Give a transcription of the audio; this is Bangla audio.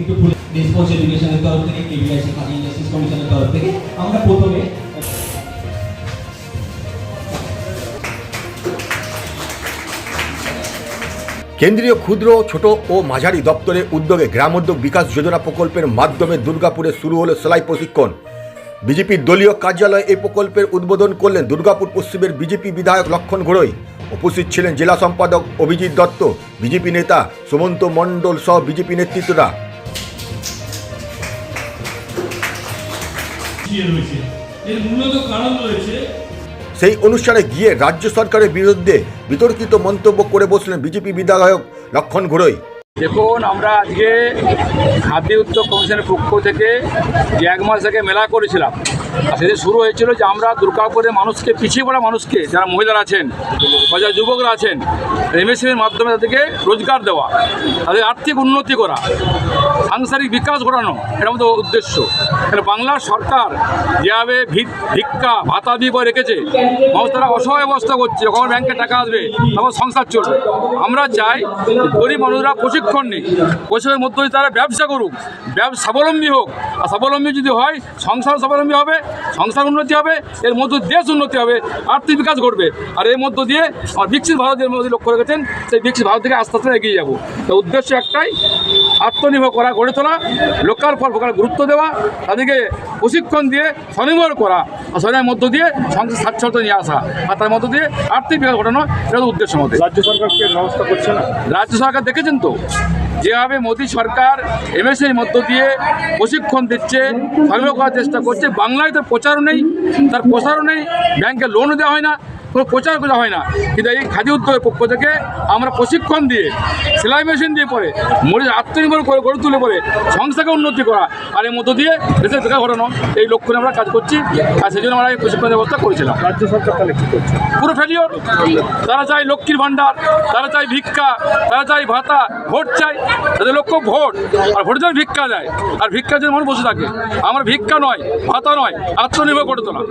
একটু রেসপন্স এডুকেশনের তরফ থেকে কেবিআইসি খাদি ইন্ডাস্ট্রিজ কমিশনের তরফ থেকে আমরা প্রথমে কেন্দ্রীয় ক্ষুদ্র ছোট ও মাঝারি দপ্তরের উদ্যোগে গ্রামোদ্যোগ বিকাশ যোজনা প্রকল্পের মাধ্যমে দুর্গাপুরে শুরু হলো সেলাই প্রশিক্ষণ। বিজেপির দলীয় কার্যালয়ে এই প্রকল্পের উদ্বোধন করলেন দুর্গাপুর পশ্চিমের বিজেপি বিধায়ক লক্ষণ ঘোড়ই। উপস্থিত ছিলেন জেলা সম্পাদক অভিজিৎ দত্ত, বিজেপি নেতা সুমন্ত মণ্ডল সহ বিজেপি নেতৃত্বরা। এর মূলত কারণ রয়েছে। সেই অনুষ্ঠানে গিয়ে রাজ্য সরকারের বিরুদ্ধে বিতর্কিত মন্তব্য করে বসলেন বিজেপি বিধায়ক লক্ষণ ঘোড়ই। দেখুন, আমরা আজকে খাদ্য উদ্যোগ কমিশনের পক্ষ থেকে যে 1 মাস আগে মেলা করেছিলাম, আর সেটা শুরু হয়েছিল যে আমরা দুর্গাপুরের মানুষকে, পিছিয়ে পড়া মানুষকে, যারা মহিলারা আছেন বা যারা যুবকরা আছেন, এমএসএর মাধ্যমে তাদেরকে রোজগার দেওয়া, তাদের আর্থিক উন্নতি করা, সাংসারিক বিকাশ ঘটানো, এটা আমাদের উদ্দেশ্য। কারণ বাংলার সরকার যেভাবে ভিক্ষা ভাতা দিয়ে করে রেখেছে, মানুষ তারা অসহায় অবস্থা করছে, যখন ব্যাংকে টাকা আসবে তখন সংসার চলবে। আমরা চাই গরিব মানুষরা প্রশিক্ষণ নিক, প্রশিক্ষণের মধ্য দিয়ে তারা ব্যবসা করুক, স্বাবলম্বী হোক। আর স্বাবলম্বী যদি হয়, সংসার স্বাবলম্বী হবে, সংসার উন্নতি হবে, এর মধ্য দেশ উন্নতি হবে, আর্থিক বিকাশ ঘটবে। আর এর মধ্য দিয়ে আমার বিকশিত ভারতের মধ্যে লক্ষ্য রেখেছেন, সেই বিকশিত ভারত থেকে আস্তে আস্তে এগিয়ে যাবো। তো উদ্দেশ্য একটাই, আত্মনির্ভর করা, গড়ে তোলা, লোকাল ফর ভোকাল গুরুত্ব দেওয়া, তাদেরকে প্রশিক্ষণ দিয়ে স্বনির্ভর করা, আর স্বনির্ভরের মধ্য দিয়ে সংসার স্বাচ্ছন্দ্য নিয়ে আসা, আর তার মধ্য দিয়ে আর্থিক বিকাশ ঘটানো, এটা উদ্দেশ্য মধ্যে। রাজ্য সরকারকে ব্যবস্থা করছে না। রাজ্য সরকার দেখেছেন তো যেভাবে মোদী সরকার এমএসএর মধ্য দিয়ে প্রশিক্ষণ দিচ্ছে, স্বনির্ভর করার চেষ্টা করছে। বাংলায় তার প্রচারও নেই, তার প্রসারও নেই, ব্যাংকে লোনও দেওয়া হয় না, কোনো প্রচার করা হয় না। কিন্তু এই খাদি উদ্যোগের পক্ষ থেকে আমরা প্রশিক্ষণ দিয়ে, সেলাই মেশিন দিয়ে পরে মরিচ আত্মনির্ভর করে গড়ে তুলে পরে সংস্থাকে উন্নতি করা, আর এর মধ্য দিয়ে দেশের বিকাশ ঘটানো, এই লক্ষ্যে আমরা কাজ করছি। আর সেই জন্য আমরা এই প্রশিক্ষণ ব্যবস্থা করেছিলাম। রাজ্য সরকার তাহলে কী করছে? পুরো ফেলিওর। তারা চায় লক্ষ্মীর ভাণ্ডার, তারা চায় ভিক্ষা, তারা চায় ভাতা, ভোট চাই, তাদের লক্ষ্য ভোট। আর ভোটের জন্য ভিক্ষা দেয়, আর ভিক্ষার জন্য মানুষ বসে থাকে। আমরা ভিক্ষা নয়, ভাতা নয়, আত্মনির্ভর করে তোলা।